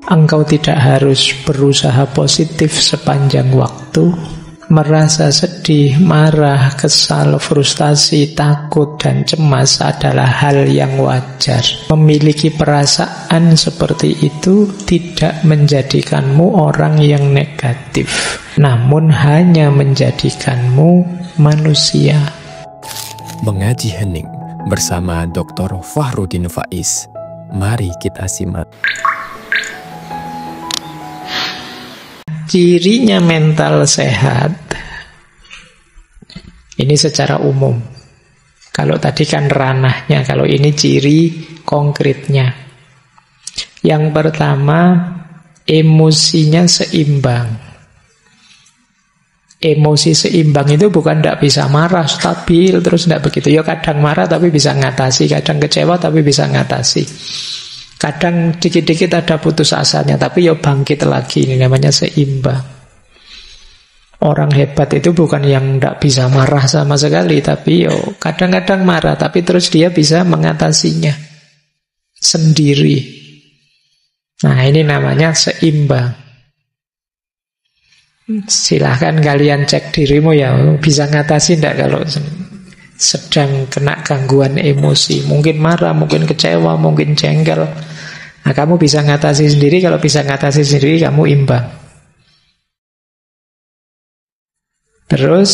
Engkau tidak harus berusaha positif sepanjang waktu. Merasa sedih, marah, kesal, frustasi, takut, dan cemas adalah hal yang wajar. Memiliki perasaan seperti itu tidak menjadikanmu orang yang negatif, namun hanya menjadikanmu manusia. Mengaji Hening bersama Dr. Fahrudin Faiz. Mari kita simak. Cirinya mental sehat, ini secara umum. Kalau tadi kan ranahnya, kalau ini ciri konkretnya. Yang pertama, emosinya seimbang. Emosi seimbang itu bukan tidak bisa marah, stabil, terus tidak begitu. Ya kadang marah tapi bisa ngatasi, kadang kecewa tapi bisa ngatasi. Kadang dikit-dikit ada putus asanya, tapi ya bangkit lagi. Ini namanya seimbang. Orang hebat itu bukan yang tidak bisa marah sama sekali, tapi ya kadang-kadang marah, tapi terus dia bisa mengatasinya sendiri. Nah, ini namanya seimbang. Silahkan kalian cek dirimu ya, bisa ngatasi tidak kalau sedang kena gangguan emosi. Mungkin marah, mungkin kecewa, mungkin jengkel. Nah, kamu bisa ngatasi sendiri. Kalau bisa ngatasi sendiri, kamu imbang. Terus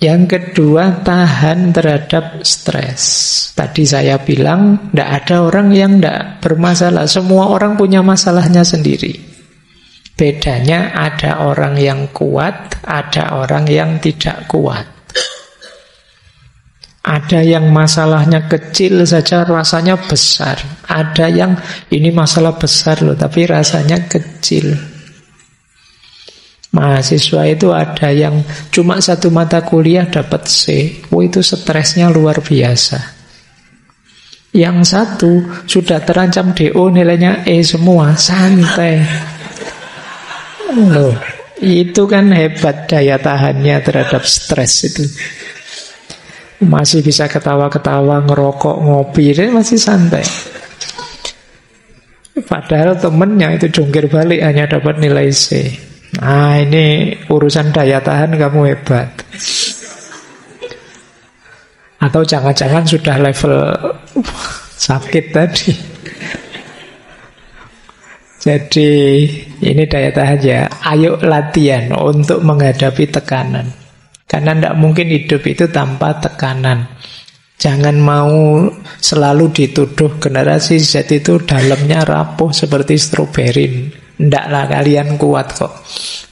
yang kedua, tahan terhadap stres. Tadi saya bilang tidak ada orang yang tidak bermasalah. Semua orang punya masalahnya sendiri. Bedanya ada orang yang kuat, ada orang yang tidak kuat. Ada yang masalahnya kecil saja rasanya besar. Ada yang ini masalah besar loh, tapi rasanya kecil. Mahasiswa itu ada yang cuma satu mata kuliah dapat C. Oh, itu stresnya luar biasa. Yang satu sudah terancam DO, nilainya E semua, santai. Loh, itu kan hebat daya tahannya terhadap stres itu. Masih bisa ketawa-ketawa, ngerokok, ngopi, dia masih santai. Padahal temennya itu jungkir balik hanya dapat nilai C. Nah, ini urusan daya tahan kamu hebat. Atau jangan-jangan sudah level sakit tadi. Jadi ini daya tahan ya. Ayo latihan untuk menghadapi tekanan. Karena tidak mungkin hidup itu tanpa tekanan. Jangan mau selalu dituduh generasi Z itu dalamnya rapuh seperti stroberi. Ndaklah, kalian kuat kok.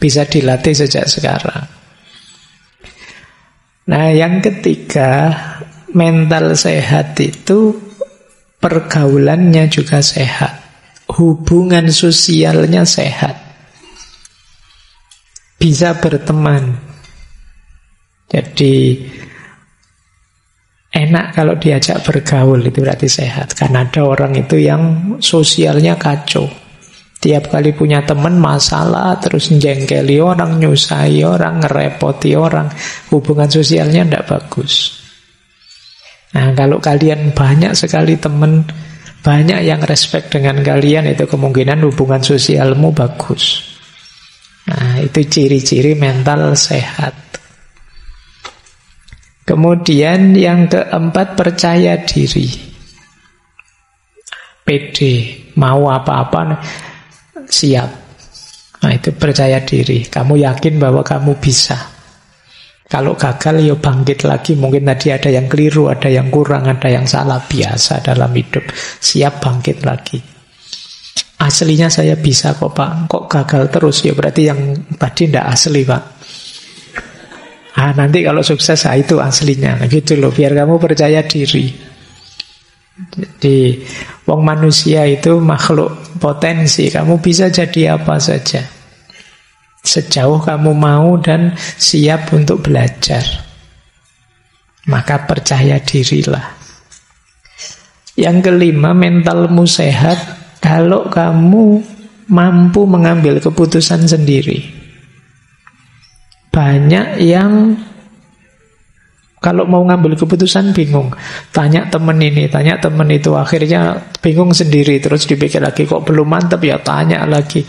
Bisa dilatih sejak sekarang. Nah, yang ketiga, mental sehat itu pergaulannya juga sehat. Hubungan sosialnya sehat. Bisa berteman. Jadi enak kalau diajak bergaul, itu berarti sehat. Karena ada orang itu yang sosialnya kacau. Tiap kali punya teman masalah, terus jengkeli orang, nyusahi orang, ngerepoti orang. Hubungan sosialnya tidak bagus. Nah, kalau kalian banyak sekali teman, banyak yang respect dengan kalian, itu kemungkinan hubungan sosialmu bagus. Nah, itu ciri-ciri mental sehat. Kemudian yang keempat, percaya diri. Pede, mau apa-apa siap. Nah, itu percaya diri. Kamu yakin bahwa kamu bisa. Kalau gagal, ya bangkit lagi. Mungkin tadi ada yang keliru, ada yang kurang, ada yang salah. Biasa dalam hidup. Siap bangkit lagi. Aslinya saya bisa kok, Pak. Kok gagal terus? Ya berarti yang tadi tidak asli, Pak. Nanti kalau sukses, itu aslinya. Nah, gitu loh, biar kamu percaya diri. Jadi, wong manusia itu makhluk potensi. Kamu bisa jadi apa saja. Sejauh kamu mau dan siap untuk belajar. Maka percaya dirilah. Yang kelima, mentalmu sehat kalau kamu mampu mengambil keputusan sendiri. Banyak yang Kalau mau ngambil keputusan bingung. Tanya temen ini, tanya temen itu. Akhirnya bingung sendiri. Terus dipikir lagi, kok belum mantap ya tanya lagi.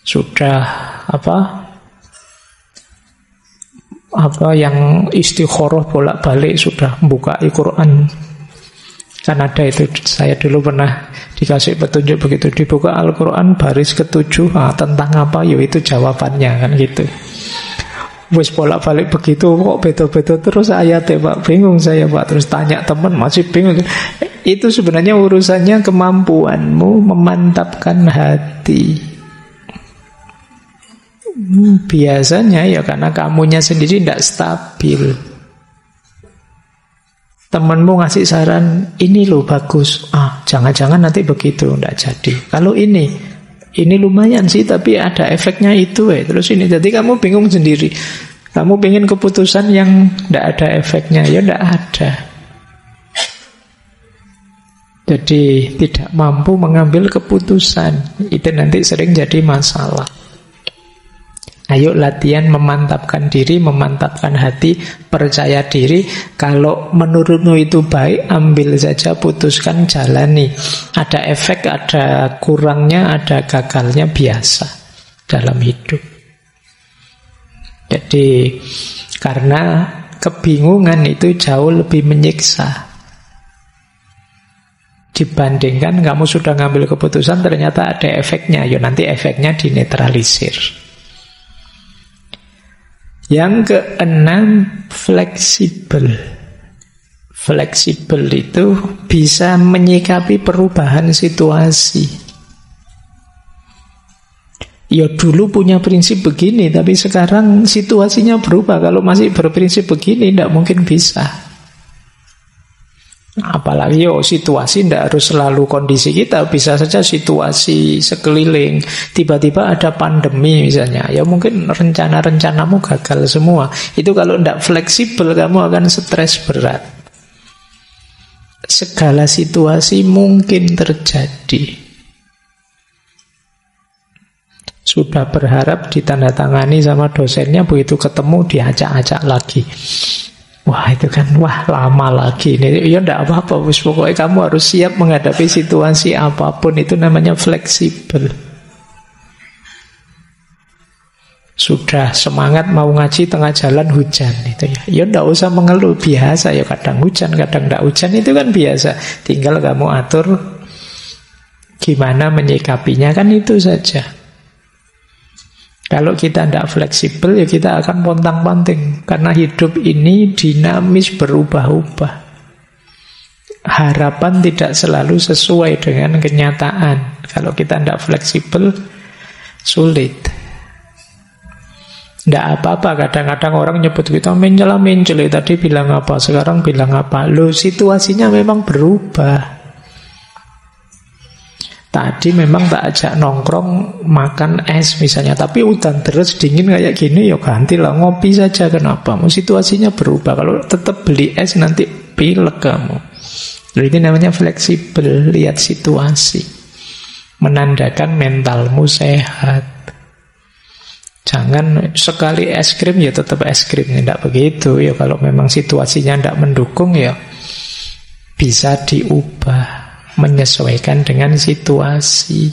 Sudah apa yang istikharah bolak-balik sudah buka Al-Quran. Kan ada itu, saya dulu pernah dikasih petunjuk begitu. Dibuka Al-Quran baris ke-7, tentang apa? Ya itu jawabannya kan gitu. Wes bolak-balik begitu kok beda-beda terus ayatnya Pak. Bingung saya Pak. Terus tanya teman masih bingung. Itu sebenarnya urusannya kemampuanmu memantapkan hati. Biasanya ya karena kamunya sendiri tidak stabil. Temanmu ngasih saran, ini loh bagus. Jangan-jangan nanti begitu, tidak jadi. Kalau ini lumayan sih, tapi ada efeknya itu. Terus ini, jadi kamu bingung sendiri. Kamu pengen keputusan yang tidak ada efeknya, ya tidak ada. Jadi tidak mampu mengambil keputusan. Itu nanti sering jadi masalah. Ayo latihan memantapkan diri, memantapkan hati, percaya diri. Kalau menurutmu itu baik, ambil saja, putuskan, jalani. Ada efek, ada kurangnya, ada gagalnya, biasa dalam hidup. Jadi karena kebingungan itu jauh lebih menyiksa dibandingkan kamu sudah ngambil keputusan ternyata ada efeknya. Ya nanti efeknya dinetralisir. Yang keenam, fleksibel. Fleksibel itu bisa menyikapi perubahan situasi. Ya dulu punya prinsip begini, tapi sekarang situasinya berubah. Kalau masih berprinsip begini, tidak mungkin bisa. Apalagi situasi tidak harus selalu kondisi kita, bisa saja situasi sekeliling. Tiba-tiba ada pandemi misalnya, ya mungkin rencana-rencanamu gagal semua. Itu kalau tidak fleksibel kamu akan stres berat. Segala situasi mungkin terjadi. Sudah berharap ditandatangani sama dosennya, begitu ketemu diajak-ajak lagi. Wah itu kan, lama lagi ini. Ya enggak apa-apa, pokoknya kamu harus siap menghadapi situasi apapun. Itu namanya fleksibel. Sudah semangat mau ngaji, tengah jalan hujan itu ya. Ya enggak usah mengeluh, biasa ya, kadang hujan, kadang enggak hujan, itu kan biasa. Tinggal kamu atur gimana menyikapinya, kan itu saja. Kalau kita tidak fleksibel, ya kita akan pontang-panting. Karena hidup ini dinamis, berubah-ubah. Harapan tidak selalu sesuai dengan kenyataan. Kalau kita tidak fleksibel, sulit. Tidak apa-apa, kadang-kadang orang nyebut kita mencela-mencela. Tadi bilang apa, sekarang bilang apa. Loh, situasinya memang berubah. Tadi memang tak ajak nongkrong makan es misalnya, tapi udan terus dingin kayak gini, ya gantilah ngopi saja. Kenapa? Situasinya berubah. Kalau tetap beli es nanti pilek kamu. Jadi ini namanya fleksibel, lihat situasi, menandakan mentalmu sehat. Jangan sekali es krim ya tetap es krim, tidak begitu. Ya kalau memang situasinya tidak mendukung ya bisa diubah, menyesuaikan dengan situasi.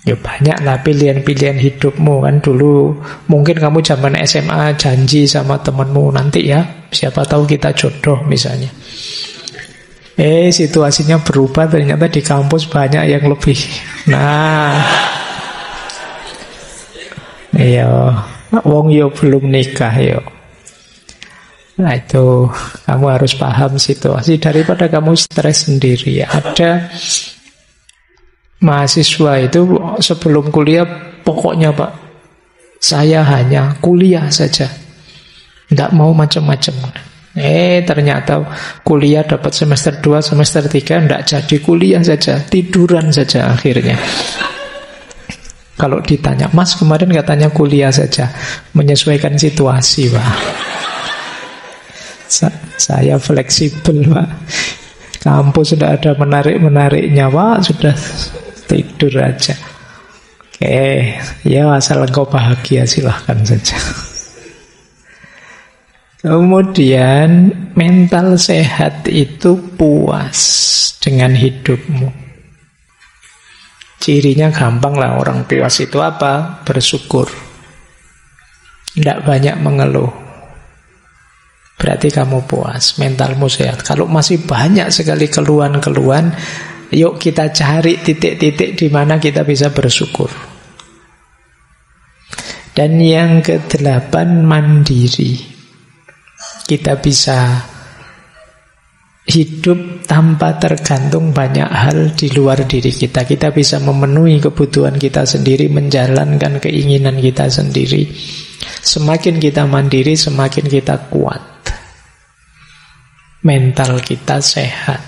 Ya banyaklah pilihan-pilihan hidupmu kan. Dulu mungkin kamu zaman SMA janji sama temanmu, nanti ya siapa tahu kita jodoh misalnya. Situasinya berubah, ternyata di kampus banyak yang lebih. Nah, iya, wong yo belum nikah yo. Nah itu kamu harus paham situasi daripada kamu stres sendiri. Ada mahasiswa itu sebelum kuliah, pokoknya Pak, saya hanya kuliah saja, tidak mau macam-macam. Ternyata kuliah dapat semester 2, semester 3, tidak jadi, kuliah saja, tiduran saja akhirnya. Kalau ditanya, Mas kemarin katanya kuliah saja, menyesuaikan situasi Pak. Saya fleksibel Pak. Kampus sudah ada menarik-menariknya Pak, sudah tidur aja. Oke, ya asal engkau bahagia silahkan saja. Kemudian mental sehat itu puas dengan hidupmu. Cirinya gampang lah, orang puas itu apa? Bersyukur. Tidak banyak mengeluh. Berarti kamu puas, mentalmu sehat. Kalau masih banyak sekali keluhan-keluhan, yuk kita cari titik-titik di mana kita bisa bersyukur. Dan yang ke-8, mandiri. Kita bisa hidup tanpa tergantung banyak hal di luar diri kita. Kita bisa memenuhi kebutuhan kita sendiri, menjalankan keinginan kita sendiri. Semakin kita mandiri, semakin kita kuat. Mental kita sehat.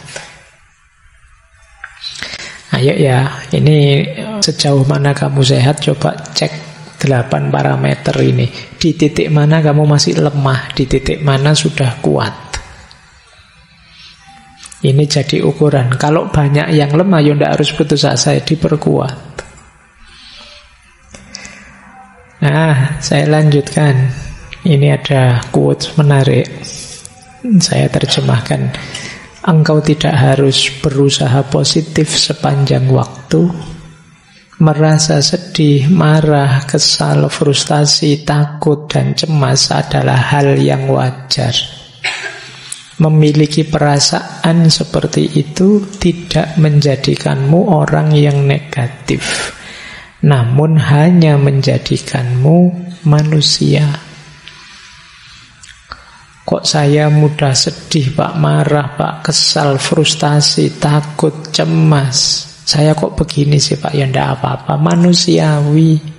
Ayo ya, ini sejauh mana kamu sehat, coba cek 8 parameter ini. Di titik mana kamu masih lemah, di titik mana sudah kuat. Ini jadi ukuran. Kalau banyak yang lemah, ya tidak harus putus asa, diperkuat. Nah, saya lanjutkan. Ini ada quotes menarik. Saya terjemahkan. Engkau tidak harus berusaha positif sepanjang waktu. Merasa sedih, marah, kesal, frustasi, takut, dan cemas adalah hal yang wajar. Memiliki perasaan seperti itu tidak menjadikanmu orang yang negatif, namun hanya menjadikanmu manusia. Kok saya mudah sedih, Pak, marah, Pak, kesal, frustasi, takut, cemas? Saya kok begini sih, Pak? Ya enggak apa-apa, manusiawi.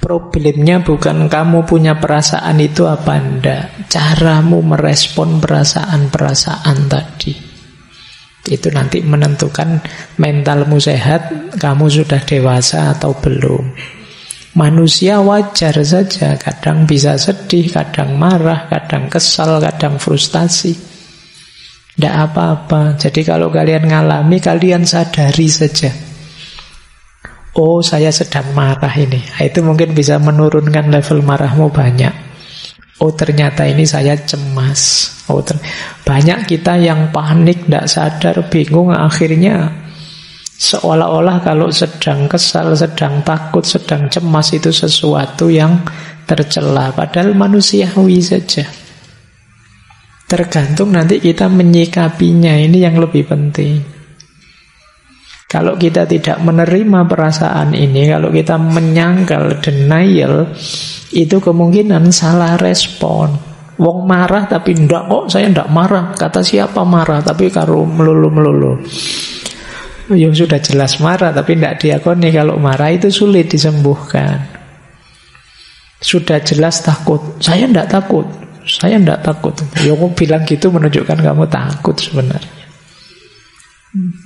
Problemnya bukan kamu punya perasaan itu apa enggak, caramu merespon perasaan-perasaan tadi. Itu nanti menentukan mentalmu sehat, kamu sudah dewasa atau belum. Manusia wajar saja, kadang bisa sedih, kadang marah, kadang kesal, kadang frustasi. Tidak apa-apa. Jadi kalau kalian ngalami, kalian sadari saja. Oh, saya sedang marah ini. Itu mungkin bisa menurunkan level marahmu banyak. Oh, ternyata ini saya cemas. Oh, banyak kita yang panik, tidak sadar, bingung. Akhirnya seolah-olah kalau sedang kesal, sedang takut, sedang cemas itu sesuatu yang tercela. Padahal manusiawi saja. Tergantung nanti kita menyikapinya. Ini yang lebih penting. Kalau kita tidak menerima perasaan ini, kalau kita menyangkal, denial, itu kemungkinan salah respon. Wong marah tapi ndak kok, saya ndak marah. Kata siapa marah tapi karo melulu-melulu. Ya sudah jelas marah tapi ndak diakoni. Kalau marah itu sulit disembuhkan. Sudah jelas takut, saya ndak takut. Saya tidak takut. Ya kamu bilang gitu menunjukkan kamu takut sebenarnya.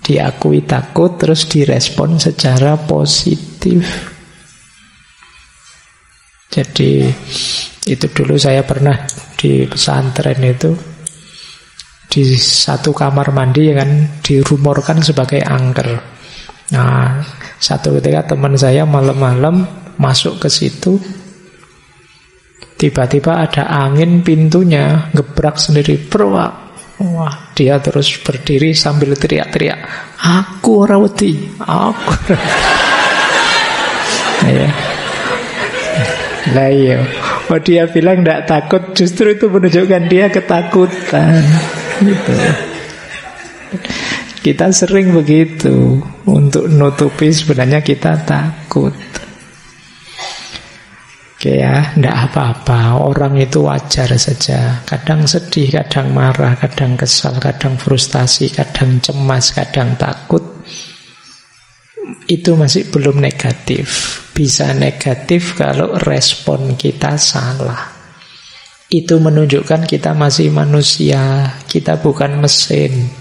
Diakui takut, terus direspon secara positif. Jadi itu dulu saya pernah di pesantren itu, di satu kamar mandi kan dirumorkan sebagai angker. Nah, satu ketika teman saya malam-malam masuk ke situ. Tiba-tiba ada angin, pintunya gebrak sendiri, perwak. Wah, dia terus berdiri sambil teriak-teriak, aku ora wedi, aku. Ya. Lah iya. Oh, dia bilang tidak takut, justru itu menunjukkan dia ketakutan. Gitu. Kita sering begitu, untuk nutupi sebenarnya kita takut. Oke ya, tidak apa-apa. Orang itu wajar saja. Kadang sedih, kadang marah, kadang kesal, kadang frustasi, kadang cemas, kadang takut. Itu masih belum negatif. Bisa negatif kalau respon kita salah. Itu menunjukkan kita masih manusia. Kita bukan mesin.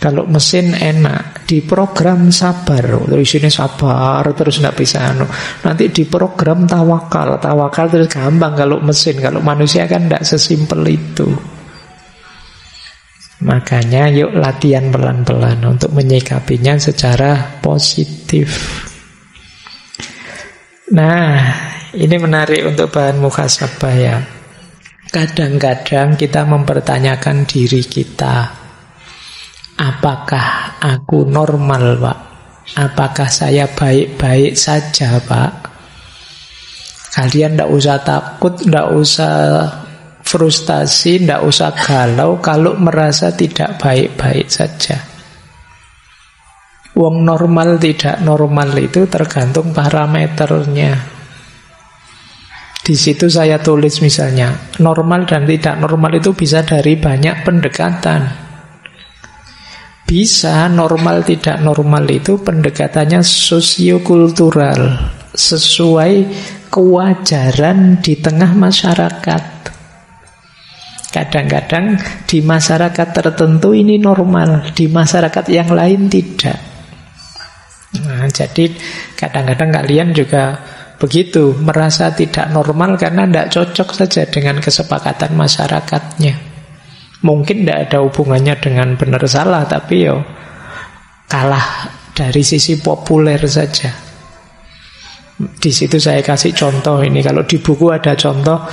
Kalau mesin enak, diprogram sabar, terus ini sabar, terus tidak bisa nanti diprogram tawakal terus gampang. Kalau mesin, kalau manusia kan tidak sesimpel itu. Makanya yuk latihan pelan-pelan untuk menyikapinya secara positif. Nah, ini menarik untuk bahan muhasabah ya. Kadang-kadang kita mempertanyakan diri kita, apakah aku normal, Pak? Apakah saya baik-baik saja, Pak? Kalian tidak usah takut, tidak usah frustasi, tidak usah galau kalau merasa tidak baik-baik saja. Wong normal tidak normal itu tergantung parameternya. Di situ saya tulis misalnya, normal dan tidak normal itu bisa dari banyak pendekatan. Bisa normal tidak normal itu pendekatannya sosiokultural, sesuai kewajaran di tengah masyarakat. Kadang-kadang di masyarakat tertentu ini normal, di masyarakat yang lain tidak. Nah, jadi kadang-kadang kalian juga begitu, merasa tidak normal karena tidak cocok saja dengan kesepakatan masyarakatnya. Mungkin tidak ada hubungannya dengan benar salah, tapi yo kalah dari sisi populer saja. Di situ saya kasih contoh ini. Kalau di buku ada contoh,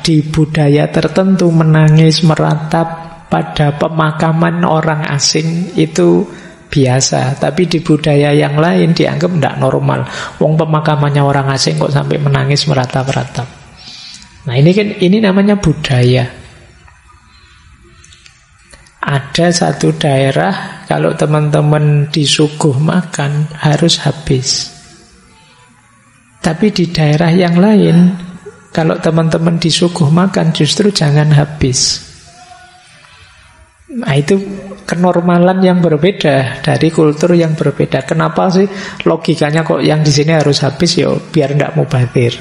di budaya tertentu menangis meratap pada pemakaman orang asing itu biasa, tapi di budaya yang lain dianggap tidak normal. Wong pemakamannya orang asing kok sampai menangis meratap-ratap. Nah, ini namanya budaya. Ada satu daerah kalau teman-teman disuguh makan harus habis. Tapi di daerah yang lain kalau teman-teman disuguh makan justru jangan habis. Nah, itu kenormalan yang berbeda dari kultur yang berbeda. Kenapa sih logikanya kok yang di sini harus habis? Ya biar tidak mubazir.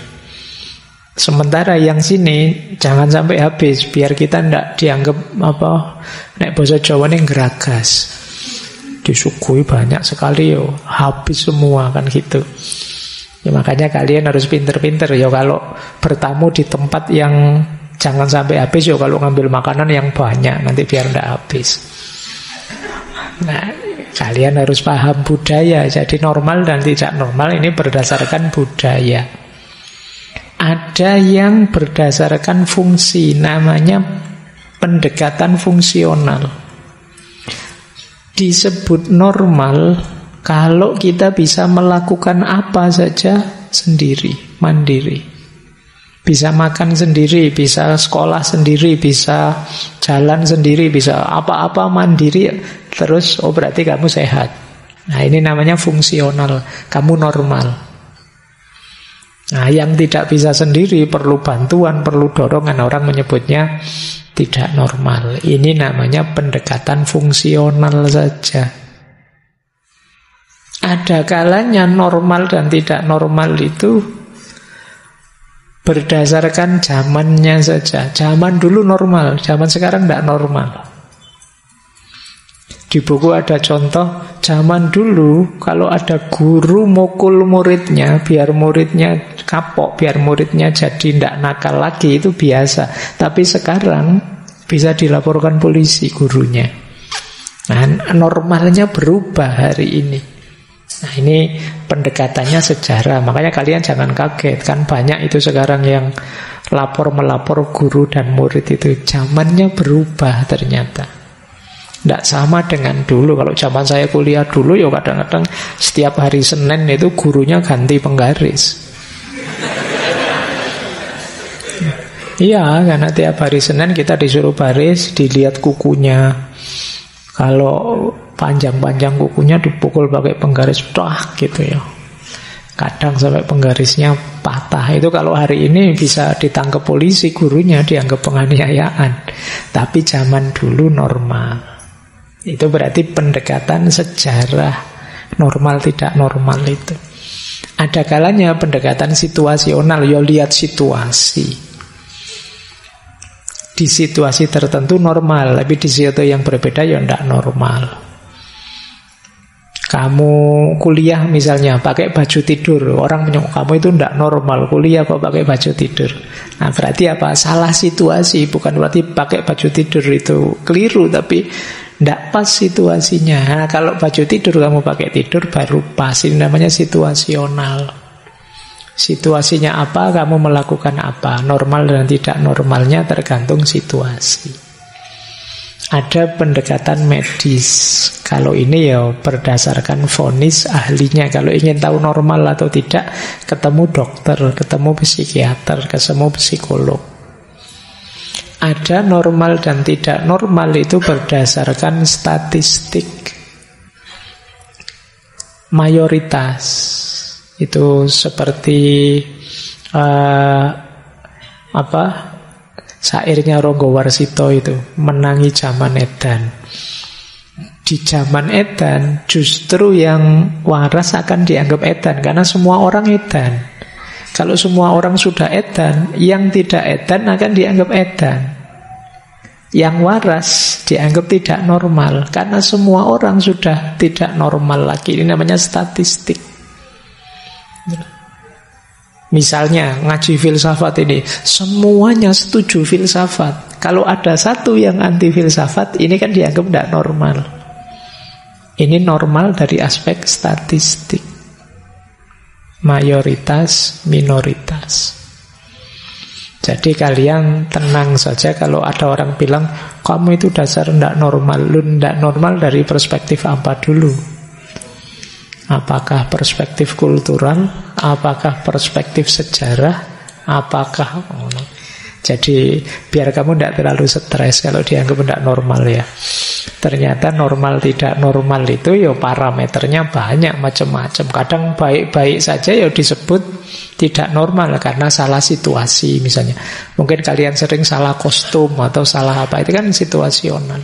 Sementara yang sini jangan sampai habis, biar kita tidak dianggap nek basa Jawa ini geragas. Disuguhi banyak sekali yo, habis semua kan gitu. Ya makanya kalian harus pinter-pinter ya kalau bertamu di tempat yang jangan sampai habis ya kalau ngambil makanan yang banyak nanti biar tidak habis. Nah, kalian harus paham budaya. Jadi normal dan tidak normal ini berdasarkan budaya. Ada yang berdasarkan fungsi, namanya pendekatan fungsional. Disebut normal kalau kita bisa melakukan apa saja sendiri, mandiri. Bisa makan sendiri, bisa sekolah sendiri, bisa jalan sendiri, bisa apa-apa mandiri. Terus, berarti kamu sehat. Nah, ini namanya fungsional. Kamu normal. Nah, yang tidak bisa sendiri, perlu bantuan, perlu dorongan. Orang menyebutnya tidak normal. Ini namanya pendekatan fungsional saja. Ada kalanya normal dan tidak normal itu berdasarkan zamannya saja. Zaman dulu normal, zaman sekarang tidak normal. Di buku ada contoh, zaman dulu kalau ada guru mukul muridnya, biar muridnya kapok, biar muridnya jadi tidak nakal lagi, itu biasa. Tapi sekarang bisa dilaporkan polisi gurunya. Nah, normalnya berubah hari ini. Nah, ini pendekatannya sejarah. Makanya kalian jangan kaget, kan banyak itu sekarang yang melapor guru dan murid itu. Zamannya berubah ternyata. Tidak sama dengan dulu. Kalau zaman saya kuliah dulu ya kadang-kadang setiap hari Senin itu gurunya ganti penggaris. Iya, karena tiap hari Senin kita disuruh baris, dilihat kukunya. Kalau panjang-panjang kukunya dipukul pakai penggaris, gitu ya. Kadang sampai penggarisnya patah. Itu kalau hari ini bisa ditangkap polisi, gurunya dianggap penganiayaan. Tapi zaman dulu normal. Itu berarti pendekatan sejarah normal tidak normal itu. Ada kalanya pendekatan situasional, ya lihat situasi. Di situasi tertentu normal, tapi di situasi yang berbeda ya tidak normal. Kamu kuliah misalnya pakai baju tidur, orang menyangka kamu itu tidak normal, kuliah kok pakai baju tidur. Nah, berarti apa? Salah situasi, bukan berarti pakai baju tidur itu keliru, tapi tidak pas situasinya. Nah, kalau baju tidur kamu pakai tidur baru pas. Ini namanya situasional. Situasinya apa, kamu melakukan apa. Normal dan tidak normalnya tergantung situasi. Ada pendekatan medis. Kalau ini ya berdasarkan vonis ahlinya. Kalau ingin tahu normal atau tidak, ketemu dokter, ketemu psikiater, ketemu psikolog. Ada normal dan tidak normal itu berdasarkan statistik. Mayoritas itu seperti syairnya Ronggo Warsito itu, menangi zaman edan. Di zaman edan justru yang waras akan dianggap edan, karena semua orang edan. Kalau semua orang sudah edan, yang tidak edan akan dianggap edan. Yang waras dianggap tidak normal, karena semua orang sudah tidak normal lagi. Ini namanya statistik. Misalnya ngaji filsafat ini, semuanya setuju filsafat. Kalau ada satu yang anti filsafat, ini kan dianggap tidak normal. Ini normal dari aspek statistik. Mayoritas, minoritas. Jadi kalian tenang saja kalau ada orang bilang, kamu itu dasar tidak normal. Lu tidak normal dari perspektif apa dulu? Apakah perspektif kultural? Apakah perspektif sejarah? Apakah... Jadi biar kamu tidak terlalu stres kalau dianggap tidak normal ya. Ternyata normal tidak normal itu ya parameternya banyak macam-macam. Kadang baik-baik saja ya disebut tidak normal karena salah situasi misalnya. Mungkin kalian sering salah kostum atau salah apa, itu kan situasional.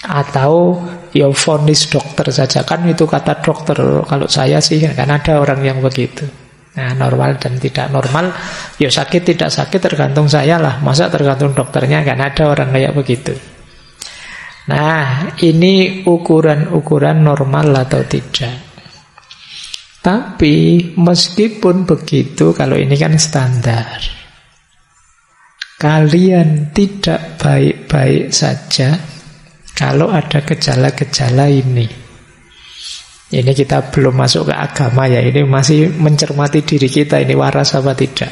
Atau ya vonis dokter saja, kan itu kata dokter. Kalau saya sih kan ada orang yang begitu. Nah, normal dan tidak normal, ya sakit tidak sakit tergantung saya lah. Masa tergantung dokternya? Kan ada orang kayak begitu. Nah, ini ukuran-ukuran normal atau tidak. Tapi meskipun begitu, kalau ini kan standar, kalian tidak baik-baik saja kalau ada gejala-gejala ini. Ini kita belum masuk ke agama ya, ini masih mencermati diri kita, ini waras apa tidak.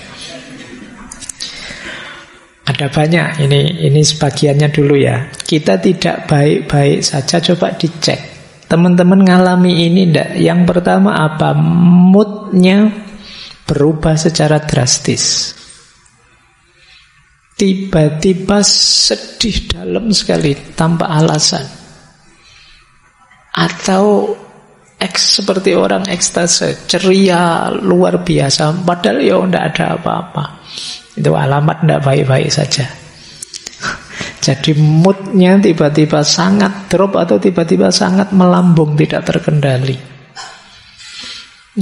Ada banyak, ini sebagiannya dulu ya. Kita tidak baik-baik saja, coba dicek. Teman-teman ngalami ini enggak? Yang pertama apa? Moodnya berubah secara drastis. Tiba-tiba sedih dalam sekali tanpa alasan. Atau seperti orang ekstase, ceria luar biasa, padahal ya tidak ada apa-apa. Itu alamat tidak baik-baik saja. Jadi moodnya tiba-tiba sangat drop atau tiba-tiba sangat melambung, tidak terkendali.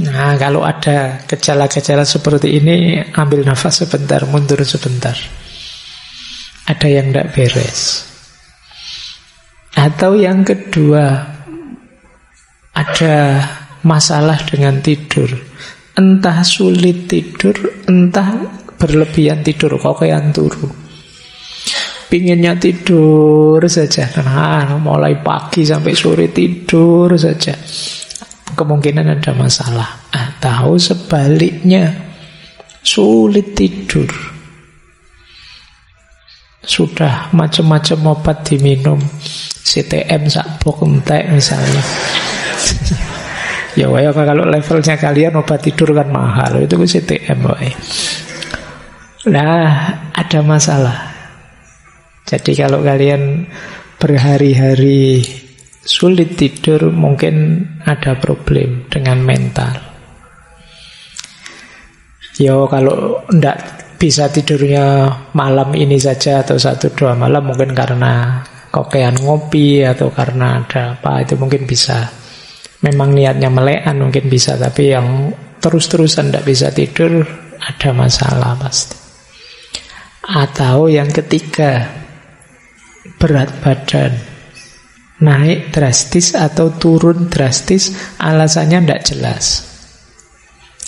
Nah, kalau ada gejala-gejala seperti ini, ambil nafas sebentar, mundur sebentar. Ada yang tidak beres. Atau yang kedua, ada masalah dengan tidur. Entah sulit tidur, entah berlebihan tidur, kokean turu. Pinginnya tidur saja. Nah, mulai pagi sampai sore tidur saja. Kemungkinan ada masalah. Atau sebaliknya, sulit tidur. Sudah macam-macam obat diminum, CTM sakbok entek misalnya. Ya kalau levelnya kalian obat tidur kan mahal, itu CTM woy. Nah, ada masalah. Jadi kalau kalian berhari-hari sulit tidur, mungkin ada problem dengan mental. Ya kalau tidak bisa tidurnya malam ini saja atau 1-2 malam, mungkin karena kokean ngopi atau karena ada apa, itu mungkin bisa. Memang niatnya melekan mungkin bisa, tapi yang terus-terusan tidak bisa tidur ada masalah pasti. Atau yang ketiga, berat badan naik drastis atau turun drastis, alasannya tidak jelas.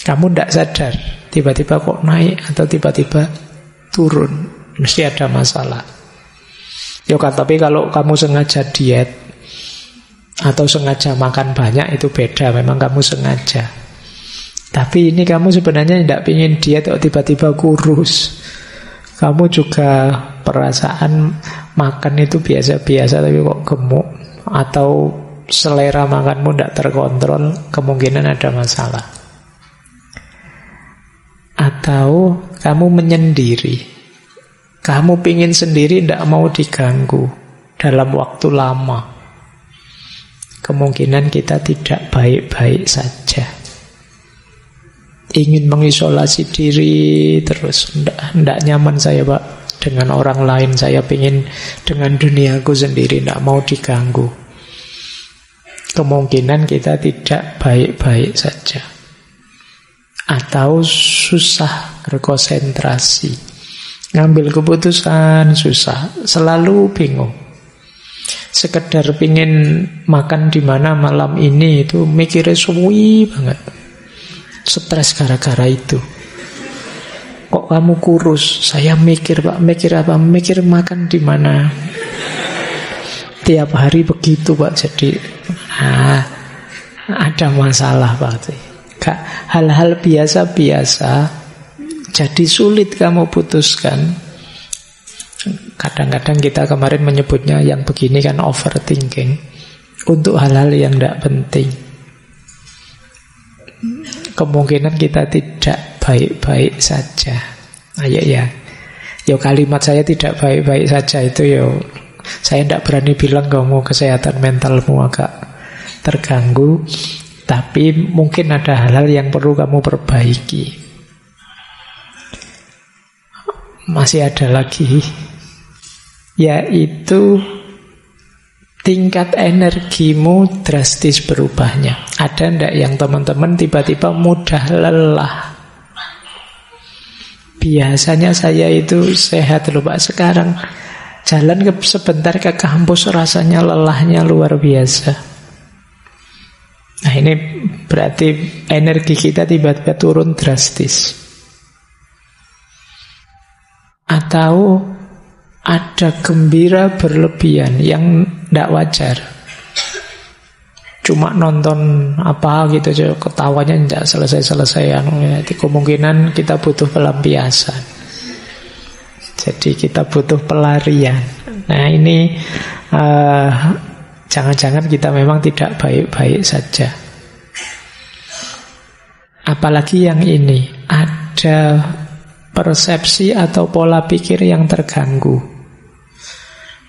Kamu tidak sadar, tiba-tiba kok naik atau tiba-tiba turun, mesti ada masalah. Ya kan, tapi kalau kamu sengaja diet atau sengaja makan banyak, itu beda, memang kamu sengaja. Tapi ini kamu sebenarnya tidak ingin diet atau tiba-tiba kurus. Kamu juga perasaan makan itu biasa-biasa tapi kok gemuk. Atau selera makanmu tidak terkontrol, kemungkinan ada masalah. Atau kamu menyendiri. Kamu pingin sendiri, tidak mau diganggu dalam waktu lama. Kemungkinan kita tidak baik-baik saja. Ingin mengisolasi diri terus, tidak nyaman saya Pak dengan orang lain, saya ingin dengan duniaku sendiri, tidak mau diganggu. Kemungkinan kita tidak baik-baik saja. Atau susah berkonsentrasi, ngambil keputusan susah, selalu bingung. Sekedar pingin makan di mana malam ini itu mikirnya suwi banget. Stres gara-gara itu. Kok kamu kurus? Saya mikir Pak, mikir apa? Mikir makan di mana. Tiap hari begitu Pak. Jadi ada masalah Pak. Hal-hal biasa-biasa jadi sulit kamu putuskan. Kadang-kadang kita kemarin menyebutnya yang begini kan overthinking untuk hal-hal yang tidak penting. Kemungkinan kita tidak baik-baik saja. Ya kalimat saya tidak baik-baik saja itu saya tidak berani bilang kamu kesehatan mentalmu agak terganggu. Tapi mungkin ada hal-hal yang perlu kamu perbaiki. Masih ada lagi, yaitu tingkat energimu drastis berubahnya. Ada ndak yang teman-teman tiba-tiba mudah lelah? Biasanya saya itu sehat loh Pak, sekarang jalan sebentar ke kampus rasanya lelahnya luar biasa. Nah ini berarti energi kita tiba-tiba turun drastis. Atau ada gembira berlebihan yang tidak wajar. Cuma nonton apa gitu, ketawanya tidak selesai-selesai. Jadi kemungkinan kita butuh pelampiasan. Jadi kita butuh pelarian. Nah ini jangan-jangan kita memang tidak baik-baik saja. Apalagi yang ini, ada persepsi atau pola pikir yang terganggu.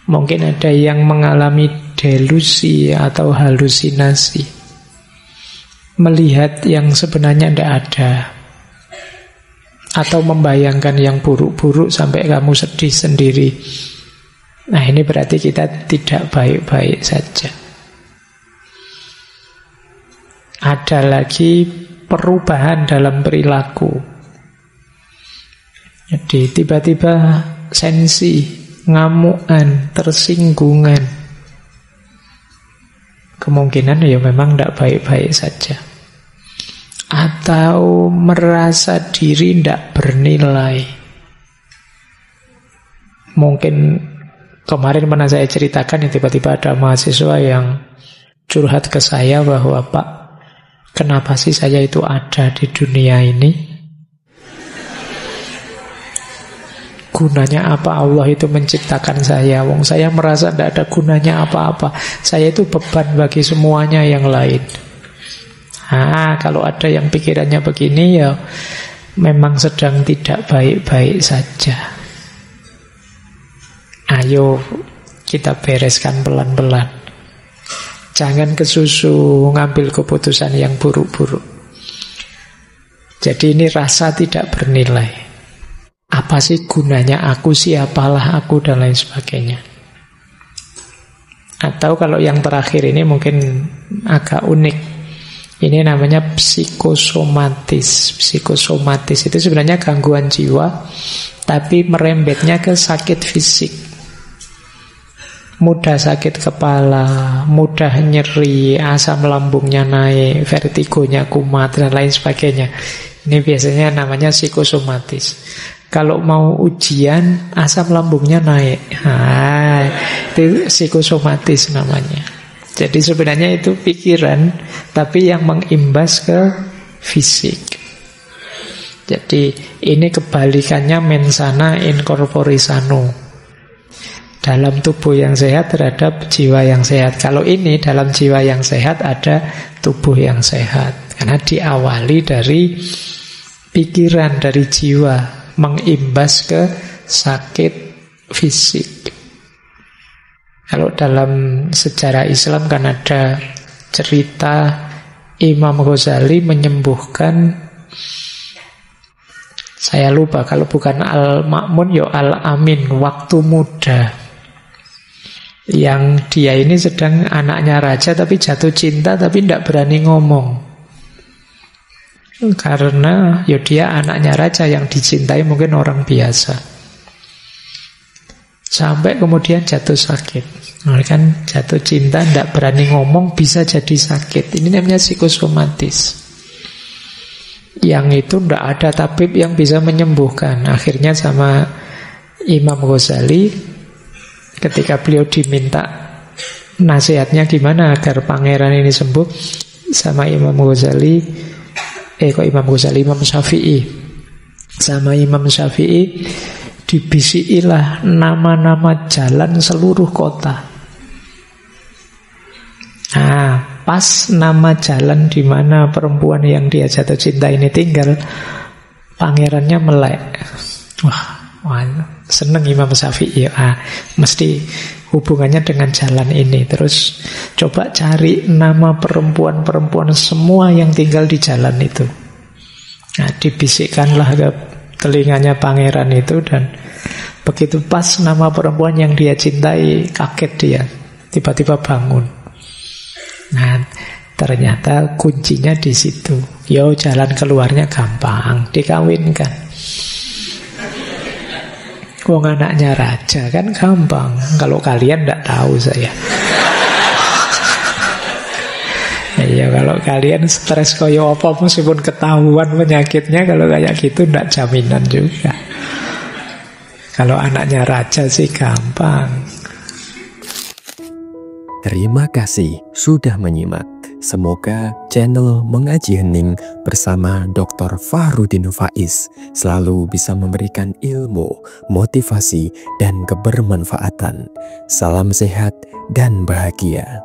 Mungkin ada yang mengalami delusi atau halusinasi, melihat yang sebenarnya tidak ada, atau membayangkan yang buruk-buruk sampai kamu sedih sendiri. Nah ini berarti kita tidak baik-baik saja. Ada lagi perubahan dalam perilaku. Jadi tiba-tiba sensi, ngamukan, tersinggungan. Kemungkinan memang tidak baik-baik saja. Atau merasa diri tidak bernilai. Mungkin kemarin pernah saya ceritakan tiba-tiba ada mahasiswa yang curhat ke saya bahwa Pak, kenapa sih saya itu ada di dunia ini? Gunanya apa Allah itu menciptakan saya? Wong saya merasa tidak ada gunanya apa-apa. Saya itu beban bagi semuanya yang lain. Kalau ada yang pikirannya begini memang sedang tidak baik-baik saja. Ayo kita bereskan pelan-pelan. Jangan kesusu ngambil keputusan yang buruk-buruk. Jadi ini rasa tidak bernilai. Apa sih gunanya aku, siapalah aku, dan lain sebagainya. Atau kalau yang terakhir ini mungkin agak unik. Ini namanya psikosomatis. Psikosomatis itu sebenarnya gangguan jiwa, tapi merembetnya ke sakit fisik. Mudah sakit kepala, mudah nyeri, asam lambungnya naik, vertigonya kumat, dan lain sebagainya. Ini biasanya namanya psikosomatis. Kalau mau ujian, asam lambungnya naik. Itu psikosomatis namanya. Jadi sebenarnya itu pikiran, tapi yang mengimbas ke fisik. Jadi ini kebalikannya mensana in corpore sano. Dalam tubuh yang sehat terhadap jiwa yang sehat. Kalau ini dalam jiwa yang sehat ada tubuh yang sehat. Karena diawali dari pikiran, dari jiwa, mengimbas ke sakit fisik. Kalau dalam sejarah Islam kan ada cerita Imam Ghazali menyembuhkan, saya lupa, kalau bukan Al-Ma'mun ya Al-Amin, waktu muda. Yang dia ini sedang anaknya raja tapi jatuh cinta tapi tidak berani ngomong. Karena ya dia anaknya raja yang dicintai mungkin orang biasa. Sampai kemudian jatuh sakit. Nah, kan jatuh cinta tidak berani ngomong bisa jadi sakit. Ini namanya psikosomatis. Yang itu tidak ada tabib yang bisa menyembuhkan. Akhirnya sama Imam Ghazali, ketika beliau diminta nasihatnya gimana agar pangeran ini sembuh, sama Imam Ghazali, Imam Syafi'i, sama Imam Syafi'i dibisikilah nama-nama jalan seluruh kota. Nah, pas nama jalan di mana perempuan yang dia jatuh cinta ini tinggal, pangerannya melek. Wah, seneng Imam Syafi'i. Mesti hubungannya dengan jalan ini. Terus coba cari nama perempuan-perempuan semua yang tinggal di jalan itu. Nah, dibisikkanlah ke telinganya pangeran itu, dan begitu pas nama perempuan yang dia cintai, kaget dia. Tiba-tiba bangun. Nah, ternyata kuncinya di situ. Jalan keluarnya gampang, dikawinkan. Wong anaknya raja kan gampang. Kalau kalian tidak tahu saya. Ya kalau kalian stres koyo apa meskipun ketahuan penyakitnya, kalau kayak gitu tidak jaminan juga. Kalau anaknya raja sih gampang. Terima kasih sudah menyimak. Semoga channel Mengaji Hening bersama Dr. Fahruddin Faiz selalu bisa memberikan ilmu, motivasi, dan kebermanfaatan. Salam sehat dan bahagia.